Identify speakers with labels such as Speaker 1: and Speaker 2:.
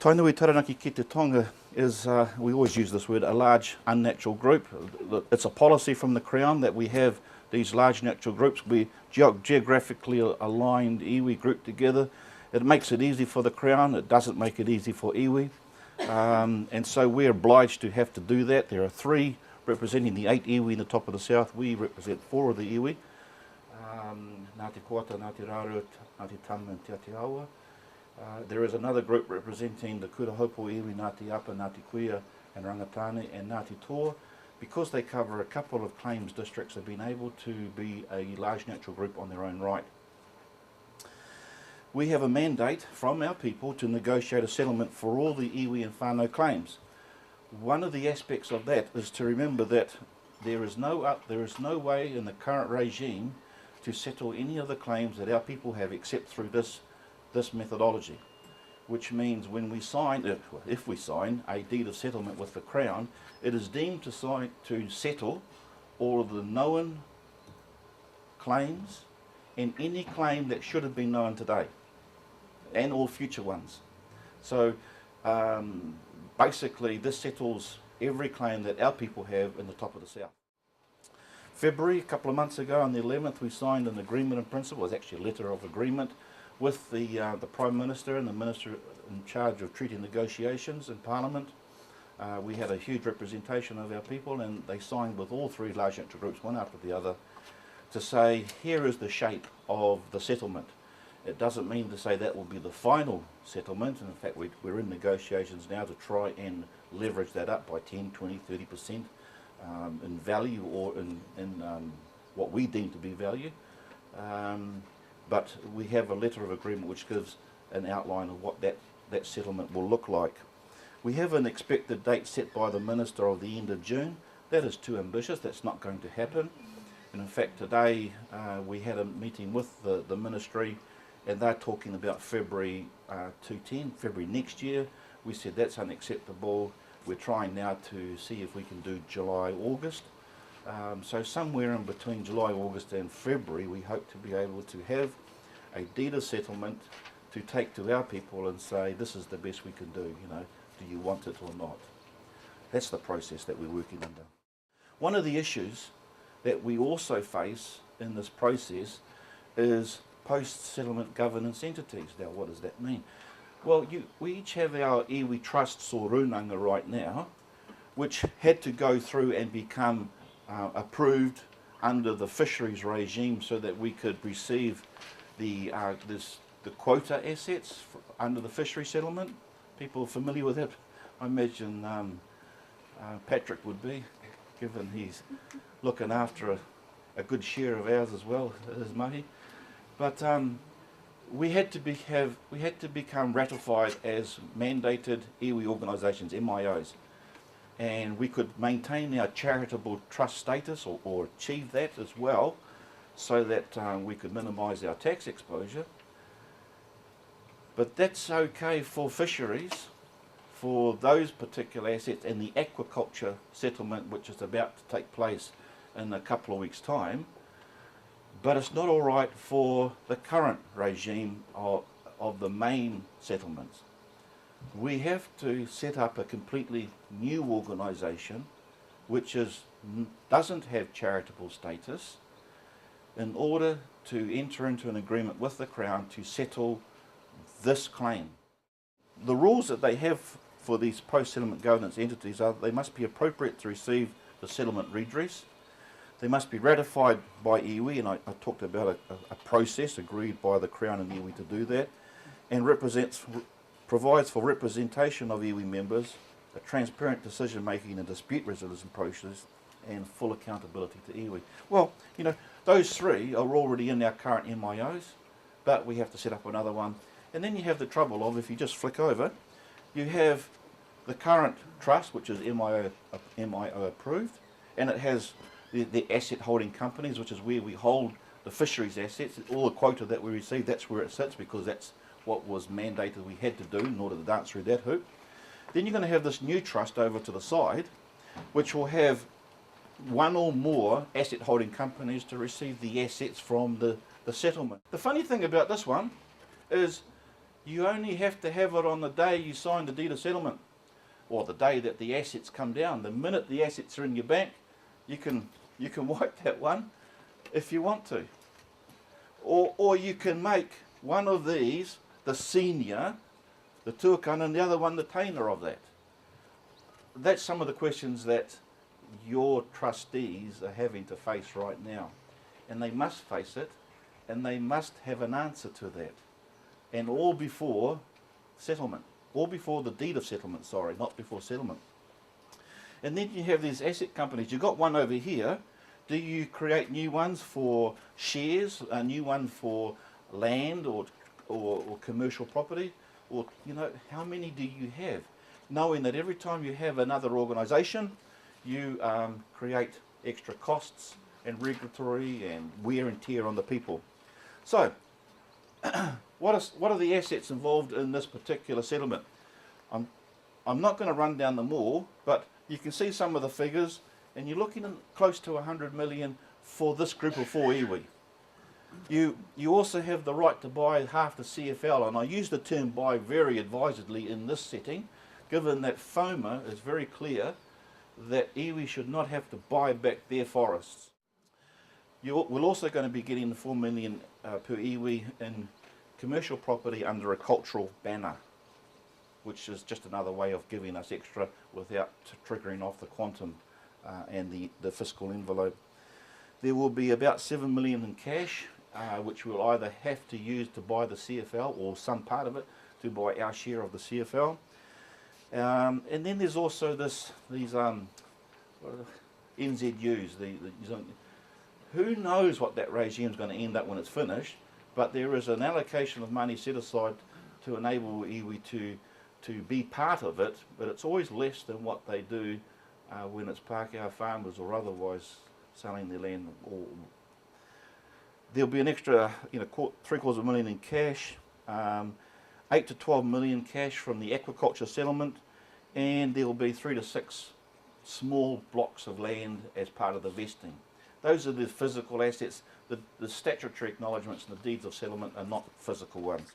Speaker 1: Tainui Taranaki ki te tonga is, we always use this word, a large unnatural group. It's a policy from the Crown that we have these large natural groups. We geographically aligned iwi grouped together. It makes it easy for the Crown, it doesn't make it easy for iwi. And so we're obliged to have to do that. There are 3 representing the 8 iwi in the top of the south. We represent 4 of the iwi. Ngāti Koata, Ngāti Rāru, Ngāti Tama and Te Aotearoa. There is another group representing the Kurahopo iwi, Ngāti Apa, Ngāti Kuia and Rangatane and Ngāti Toa. Because they cover a couple of claims districts, have been able to be a large natural group on their own right. We have a mandate from our people to negotiate a settlement for all the iwi and whānau claims. One of the aspects of that is to remember that there is no way in the current regime to settle any of the claims that our people have except through this methodology, which means when we sign, if we sign a deed of settlement with the Crown, it is deemed to settle all of the known claims and any claim that should have been known today and all future ones. So basically this settles every claim that our people have in the top of the south. February, a couple of months ago, on the 11th, we signed an agreement in principle. It was actually a letter of agreement with the Prime Minister and the Minister in charge of treaty negotiations in Parliament. We had a huge representation of our people, and they signed with all 3 large natural groups, one after the other, to say, here is the shape of the settlement. It doesn't mean to say that will be the final settlement, and in fact we're in negotiations now to try and leverage that up by 10, 20, 30% in value or in what we deem to be value. But we have a letter of agreement which gives an outline of what that settlement will look like. We have an expected date set by the Minister of the end of June. That is too ambitious, that's not going to happen. And in fact today we had a meeting with the Ministry, and they're talking about February 2010, February next year. We said that's unacceptable. We're trying now to see if we can do July, August. So somewhere in between July, August and February, we hope to be able to have a deed of settlement to take to our people and say, this is the best we can do, do you want it or not? That's the process that we're working under. One of the issues that we also face in this process is post-settlement governance entities. Now, what does that mean? Well, we each have our iwi trusts or runanga right now, which had to go through and become approved under the fisheries regime so that we could receive the quota assets under the fishery settlement. People familiar with that? I imagine Patrick would be, given he's looking after a good share of ours as well, his mahi. But we had to become ratified as mandated iwi organisations, MIOs, and we could maintain our charitable trust status or achieve that as well, so that we could minimise our tax exposure. But that's okay for fisheries, for those particular assets, and the aquaculture settlement which is about to take place in a couple of weeks' time. But it's not all right for the current regime of the main settlements. We have to set up a completely new organisation which doesn't have charitable status in order to enter into an agreement with the Crown to settle this claim. The rules that they have for these post-settlement governance entities are they must be appropriate to receive the settlement redress. They must be ratified by iwi, and I talked about a process agreed by the Crown and iwi to do that, and provides for representation of iwi members, a transparent decision-making and dispute resolution process, and full accountability to iwi. Well, those 3 are already in our current MIOs, but we have to set up another one. And then you have the trouble of, if you just flick over, you have the current trust, which is MIO approved, and it has the asset holding companies, which is where we hold the fisheries assets. All the quota that we receive, that's where it sits, because that's what was mandated we had to do in order to dance through that hoop. Then you're going to have this new trust over to the side, which will have one or more asset holding companies to receive the assets from the settlement. The funny thing about this one is You only have to have it on the day you sign the deed of settlement, or the day that the assets come down. The minute the assets are in your bank, you can wipe that one if you want to. Or you can make one of these the senior, the tuakana, and the other one the tainer of that. That's some of the questions that your trustees are having to face right now. And they must face it, and they must have an answer to that. And all before settlement. All before the deed of settlement, sorry, not before settlement. And then you have these asset companies. You've got one over here. Do you create new ones for shares, a new one for land or commercial property? Or, you know, how many do you have? Knowing that every time you have another organisation, you create extra costs and regulatory and wear and tear on the people. So, what are the assets involved in this particular settlement? I'm not going to run down them all, but you can see some of the figures, and you're looking at close to 100 million for this group of 4 iwi. You also have the right to buy half the CFL, and I use the term buy very advisedly in this setting, given that FOMA is very clear that iwi should not have to buy back their forests. We're also going to be getting 4 million per iwi in commercial property under a cultural banner, which is just another way of giving us extra without triggering off the quantum and the fiscal envelope. There will be about 7 million in cash, which we'll either have to use to buy the CFL or some part of it to buy our share of the CFL. And then there's also these NZUs. Who knows what that regime is going to end up when it's finished, but there is an allocation of money set aside to enable iwi to be part of it, but it's always less than what they do when it's Pākehā farmers or otherwise selling their land. There'll be an extra, $750,000 in cash, 8 to 12 million cash from the aquaculture settlement, and there will be 3 to 6 small blocks of land as part of the vesting. Those are the physical assets. The statutory acknowledgements and the deeds of settlement are not physical ones.